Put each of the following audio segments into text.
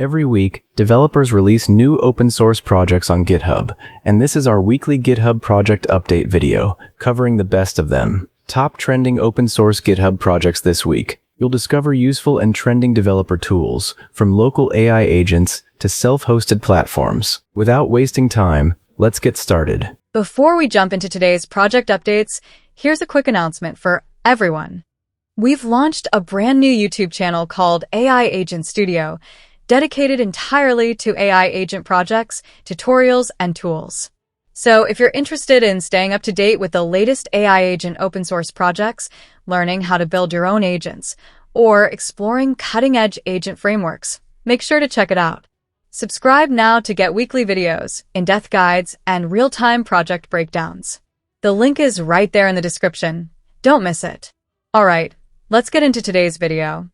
Every week, developers release new open-source projects on GitHub, and this is our weekly GitHub project update video, covering the best of them. Top trending open-source GitHub projects this week. You'll discover useful and trending developer tools, from local AI agents to self-hosted platforms. Without wasting time, let's get started. Before we jump into today's project updates, here's a quick announcement for everyone. We've launched a brand new YouTube channel called AI Agent Studio, dedicated entirely to AI agent projects, tutorials, and tools. So if you're interested in staying up to date with the latest AI agent open source projects, learning how to build your own agents, or exploring cutting-edge agent frameworks, make sure to check it out. Subscribe now to get weekly videos, in-depth guides, and real-time project breakdowns. The link is right there in the description. Don't miss it. All right, let's get into today's video.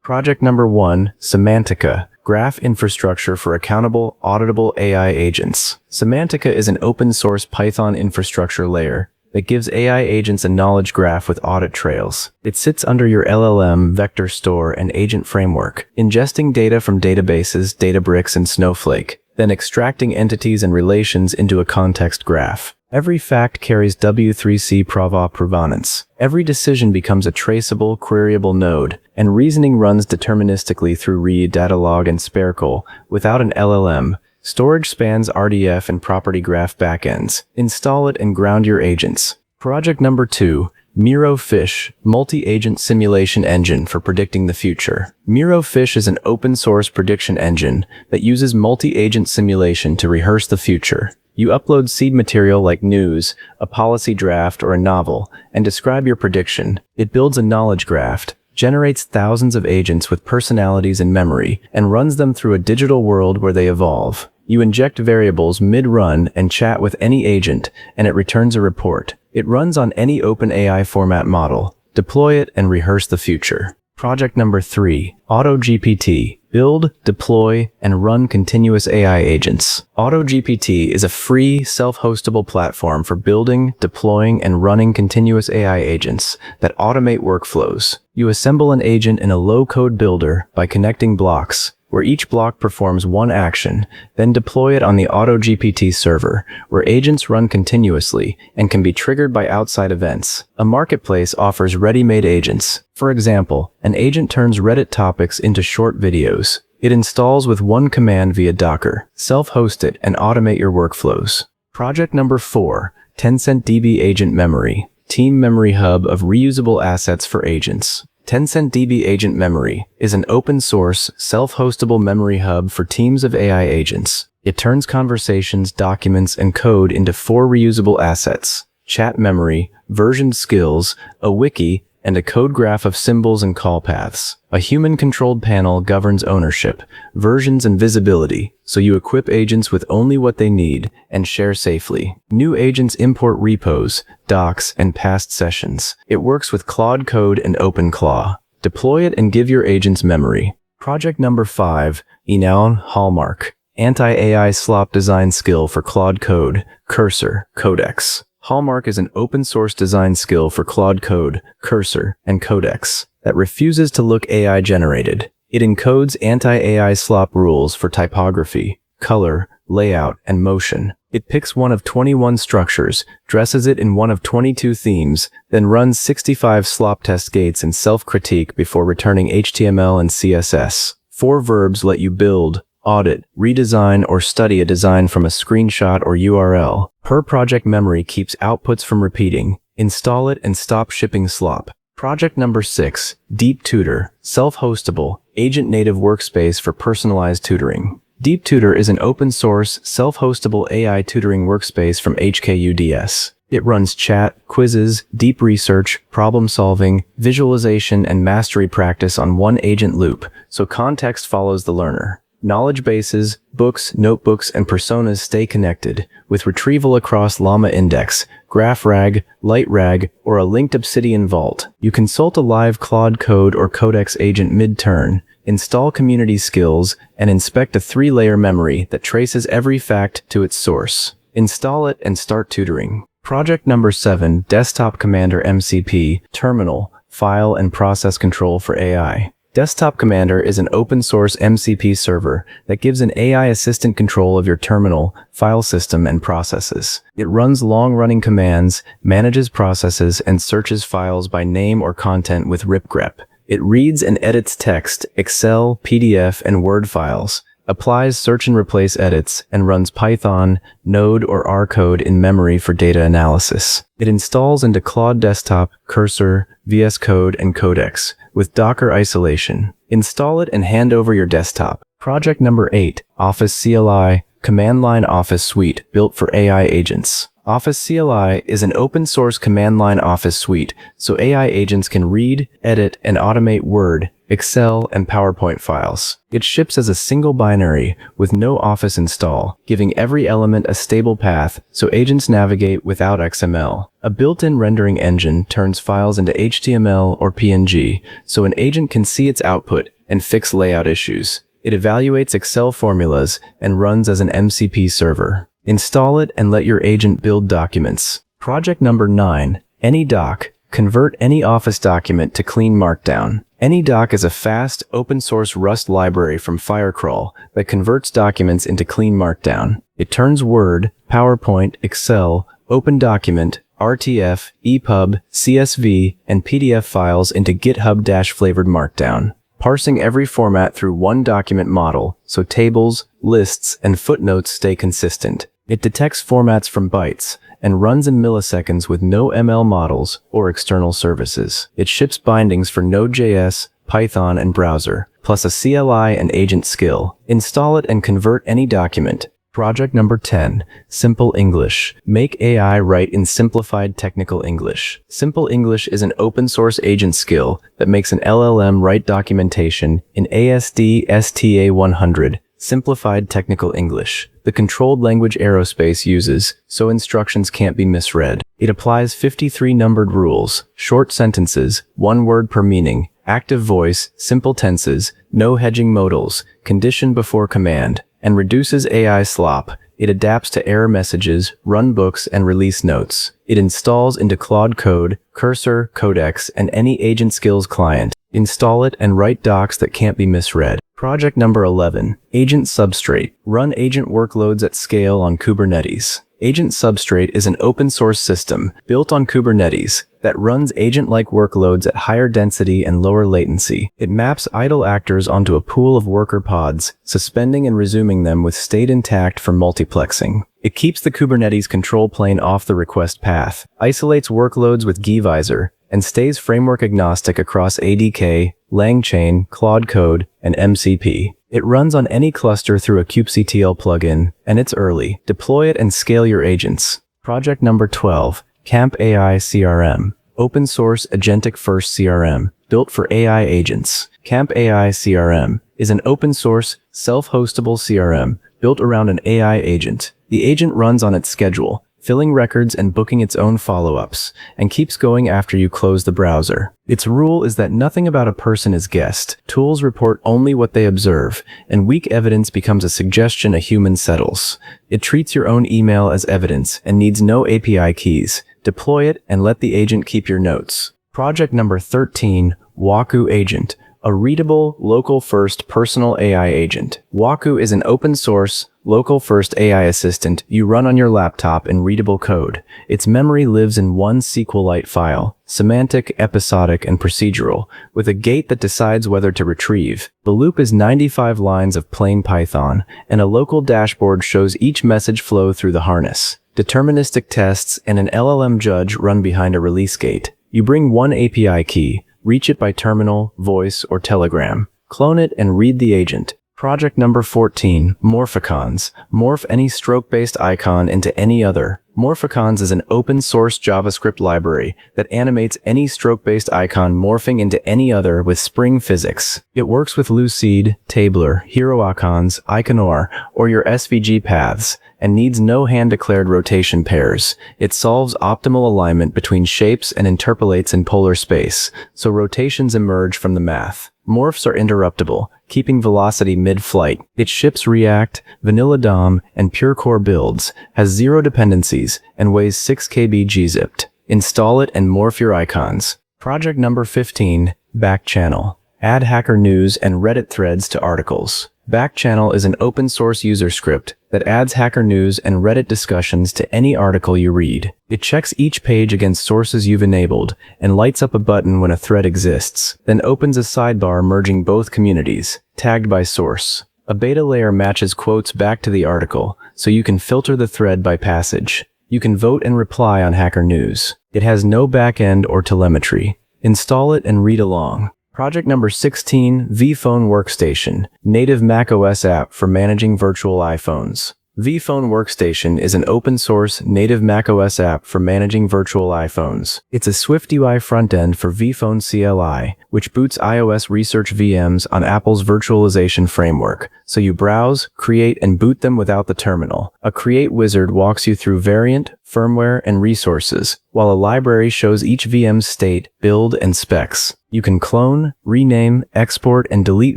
Project number 1, Semantica, Graph Infrastructure for Accountable, Auditable AI Agents. Semantica is an open-source Python infrastructure layer that gives AI agents a knowledge graph with audit trails. It sits under your LLM, vector store, and agent framework, ingesting data from databases, Databricks, and Snowflake, then extracting entities and relations into a context graph. Every fact carries W3C provenance. Every decision becomes a traceable, queryable node, and reasoning runs deterministically through read, datalog, and SPARQL without an LLM. Storage spans RDF and property graph backends. Install it and ground your agents. Project number 2, MiroFish, Multi-Agent Simulation Engine for Predicting the Future. MiroFish is an open-source prediction engine that uses multi-agent simulation to rehearse the future. You upload seed material like news, a policy draft, or a novel, and describe your prediction. It builds a knowledge graph, generates thousands of agents with personalities and memory, and runs them through a digital world where they evolve. You inject variables mid-run and chat with any agent, and it returns a report. It runs on any OpenAI format model. Deploy it and rehearse the future. Project number 3, AutoGPT. Build, deploy, and run continuous AI agents. AutoGPT is a free, self-hostable platform for building, deploying, and running continuous AI agents that automate workflows. You assemble an agent in a low-code builder by connecting blocks, where each block performs one action, then deploy it on the AutoGPT server, where agents run continuously and can be triggered by outside events. A marketplace offers ready-made agents. For example, an agent turns Reddit topics into short videos. It installs with one command via Docker. Self-host it and automate your workflows. Project number 4, TencentDB-Agent-Memory, Team Memory Hub of reusable assets for agents. TencentDB-Agent-Memory is an open-source, self-hostable memory hub for teams of AI agents. It turns conversations, documents, and code into 4 reusable assets: chat memory, versioned skills, a wiki, and a code graph of symbols and call paths. A human-controlled panel governs ownership, versions, and visibility, so you equip agents with only what they need and share safely. New agents import repos, docs, and past sessions. It works with Claude Code and OpenClaw. Deploy it and give your agents memory. Project number 5, Hallmark, Anti-AI Slop Design Skill for Claude Code, Cursor, Codex. Hallmark is an open-source design skill for Claude Code, Cursor, and Codex that refuses to look AI-generated. It encodes anti-AI slop rules for typography, color, layout, and motion. It picks one of 21 structures, dresses it in one of 22 themes, then runs 65 slop test gates and self-critique before returning HTML and CSS. 4 verbs let you build, audit, redesign, or study a design from a screenshot or URL. Per project memory keeps outputs from repeating. Install it and stop shipping slop. Project number 6, DeepTutor, self-hostable, agent-native workspace for personalized tutoring. DeepTutor is an open-source, self-hostable AI tutoring workspace from HKUDS. It runs chat, quizzes, deep research, problem-solving, visualization, and mastery practice on one agent loop, so context follows the learner. Knowledge bases, books, notebooks, and personas stay connected, with retrieval across Llama Index, GraphRag, LightRag, or a linked Obsidian Vault. You consult a live Claude Code or Codex agent mid-turn, install community skills, and inspect a 3-layer memory that traces every fact to its source. Install it and start tutoring. Project number 7, Desktop Commander MCP, Terminal, File and Process Control for AI. Desktop Commander is an open-source MCP server that gives an AI assistant control of your terminal, file system, and processes. It runs long-running commands, manages processes, and searches files by name or content with ripgrep. It reads and edits text, Excel, PDF, and Word files, applies search and replace edits, and runs Python, Node, or R code in memory for data analysis. It installs into Claude Desktop, Cursor, VS Code, and Codex with Docker isolation. Install it and hand over your desktop. Project number 8, OfficeCLI, Command Line Office Suite built for AI agents. OfficeCLI is an open-source command line office suite, so AI agents can read, edit, and automate Word, Excel, and PowerPoint files. It ships as a single binary with no Office install, giving every element a stable path so agents navigate without XML. A built-in rendering engine turns files into HTML or PNG, so an agent can see its output and fix layout issues. It evaluates Excel formulas and runs as an MCP server. Install it and let your agent build documents. Project number 9, anydoc. Convert any Office document to clean Markdown. anydoc is a fast, open-source Rust library from Firecrawl that converts documents into clean Markdown. It turns Word, PowerPoint, Excel, OpenDocument, RTF, EPUB, CSV, and PDF files into GitHub-flavored Markdown, parsing every format through one document model so tables, lists, and footnotes stay consistent. It detects formats from bytes and runs in milliseconds with no ML models or external services. It ships bindings for Node.js, Python, and browser, plus a CLI and agent skill. Install it and convert any document. Project number 10, SimpleEnglish. Make AI write in simplified technical English. SimpleEnglish is an open-source agent skill that makes an LLM write documentation in ASD STA 100, simplified technical English, the controlled language aerospace uses, so instructions can't be misread. It applies 53 numbered rules, short sentences, one word per meaning, active voice, simple tenses, no hedging modals, condition before command, and reduces AI slop. It adapts to error messages, run books, and release notes. It installs into Claude Code, Cursor, Codex, and any agent skills client. Install it and write docs that can't be misread. Project number 11, Agent Substrate. Run agent workloads at scale on Kubernetes. Agent Substrate is an open-source system built on Kubernetes that runs agent-like workloads at higher density and lower latency. It maps idle actors onto a pool of worker pods, suspending and resuming them with state intact for multiplexing. It keeps the Kubernetes control plane off the request path, isolates workloads with gvisor, and stays framework agnostic across ADK, LangChain, Claude Code, and MCP. It runs on any cluster through a kubectl plugin, and it's early. Deploy it and scale your agents. Project number 12, Camp AI CRM. Open source agentic first CRM, built for AI agents. Camp AI CRM is an open source, self-hostable CRM built around an AI agent. The agent runs on its schedule, filling records and booking its own follow-ups, and keeps going after you close the browser. Its rule is that nothing about a person is guessed. Tools report only what they observe, and weak evidence becomes a suggestion a human settles. It treats your own email as evidence and needs no API keys. Deploy it and let the agent keep your notes. Project number 13, waku-agent. A readable, local-first personal AI agent. Waku is an open-source, local-first AI assistant you run on your laptop in readable code. Its memory lives in one SQLite file, semantic, episodic, and procedural, with a gate that decides whether to retrieve. The loop is 95 lines of plain Python, and a local dashboard shows each message flow through the harness. Deterministic tests and an LLM judge run behind a release gate. You bring one API key, reach it by terminal, voice, or telegram. Clone it and read the agent. Project number 14, morphicons. Morph any stroke-based icon into any other. Morphicons is an open-source JavaScript library that animates any stroke-based icon morphing into any other with Spring physics. It works with Lucid, Tabler, HeroIcons, Iconor, or your SVG paths, and needs no hand-declared rotation pairs. It solves optimal alignment between shapes and interpolates in polar space, so rotations emerge from the math. Morphs are interruptible, keeping velocity mid-flight. It ships React, Vanilla DOM, and Pure Core builds, has zero dependencies, and weighs 6 KB gzipped. Install it and morph your icons. Project number 15, Backchannel. Add Hacker News and Reddit threads to articles. Backchannel is an open-source user script that adds Hacker News and Reddit discussions to any article you read. It checks each page against sources you've enabled and lights up a button when a thread exists, then opens a sidebar merging both communities, tagged by source. A beta layer matches quotes back to the article, so you can filter the thread by passage. You can vote and reply on Hacker News. It has no backend or telemetry. Install it and read along. Project number 16, vPhone Workstation, native macOS app for managing virtual iPhones. vPhone Workstation is an open-source native macOS app for managing virtual iPhones. It's a SwiftUI front-end for vPhone CLI, which boots iOS research VMs on Apple's virtualization framework, so you browse, create, and boot them without the terminal. A Create wizard walks you through variant, firmware, and resources, while a library shows each VM's state, build, and specs. You can clone, rename, export, and delete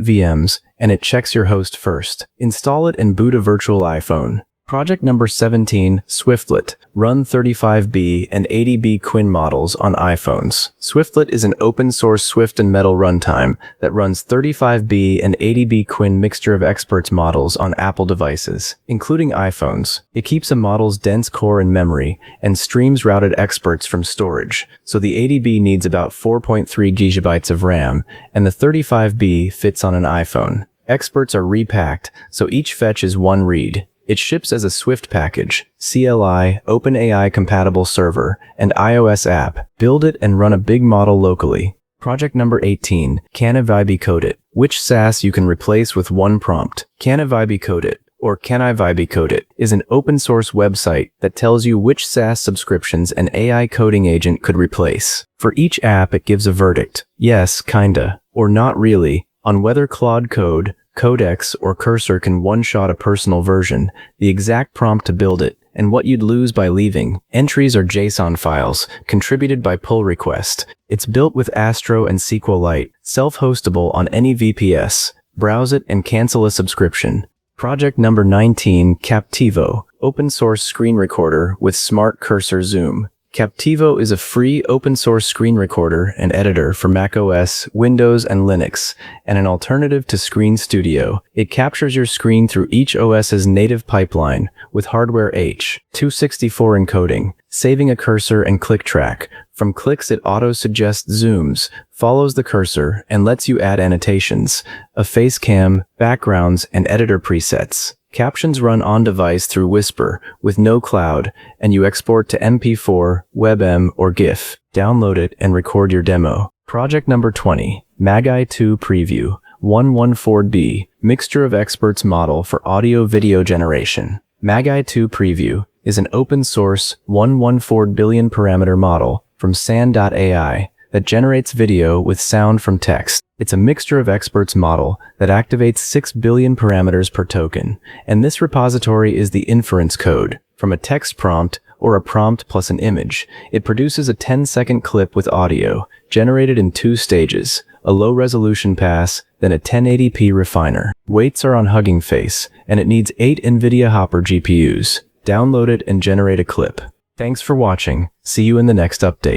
VMs, and it checks your host first. Install it and boot a virtual iPhone. Project number 17, Swiftlet. Run 35B and 80B Quinn models on iPhones. Swiftlet is an open-source Swift and Metal runtime that runs 35B and 80B Quinn mixture of experts models on Apple devices, including iPhones. It keeps a model's dense core in memory and streams routed experts from storage, so the 80B needs about 4.3 GB of RAM, and the 35B fits on an iPhone. Experts are repacked, so each fetch is one read. It ships as a Swift package, CLI, OpenAI compatible server, and iOS app. Build it and run a big model locally. Project number 18, canivibecodeit. Which SaaS you can replace with one prompt. Canivibecodeit, or canivibecodeit, is an open-source website that tells you which SaaS subscriptions an AI coding agent could replace. For each app, it gives a verdict, yes, kinda, or not really, on whether Claude Code, Codex, or Cursor can one-shot a personal version, the exact prompt to build it, and what you'd lose by leaving. Entries are JSON files, contributed by pull request. It's built with Astro and SQLite, self-hostable on any VPS. Browse it and cancel a subscription. Project number 19, Capptivo, open-source screen recorder with smart cursor zoom. Capptivo is a free open-source screen recorder and editor for macOS, Windows, and Linux, and an alternative to Screen Studio. It captures your screen through each OS's native pipeline with hardware H.264 encoding, saving a cursor and click track. From clicks, it auto-suggests zooms, follows the cursor, and lets you add annotations, a face cam, backgrounds, and editor presets. Captions run on-device through Whisper, with no cloud, and you export to MP4, WebM, or GIF. Download it and record your demo. Project number 20, MAGI-2 Preview, 114B, Mixture of Experts model for audio-video generation. MAGI-2 Preview is an open-source 114 billion parameter model from Sand.ai that generates video with sound from text. It's a mixture of experts model that activates 6 billion parameters per token, and this repository is the inference code. From a text prompt or a prompt plus an image, it produces a 10-second clip with audio, generated in 2 stages, a low-resolution pass, then a 1080p refiner. Weights are on Hugging Face, and it needs 8 NVIDIA Hopper GPUs. Download it and generate a clip. Thanks for watching. See you in the next update.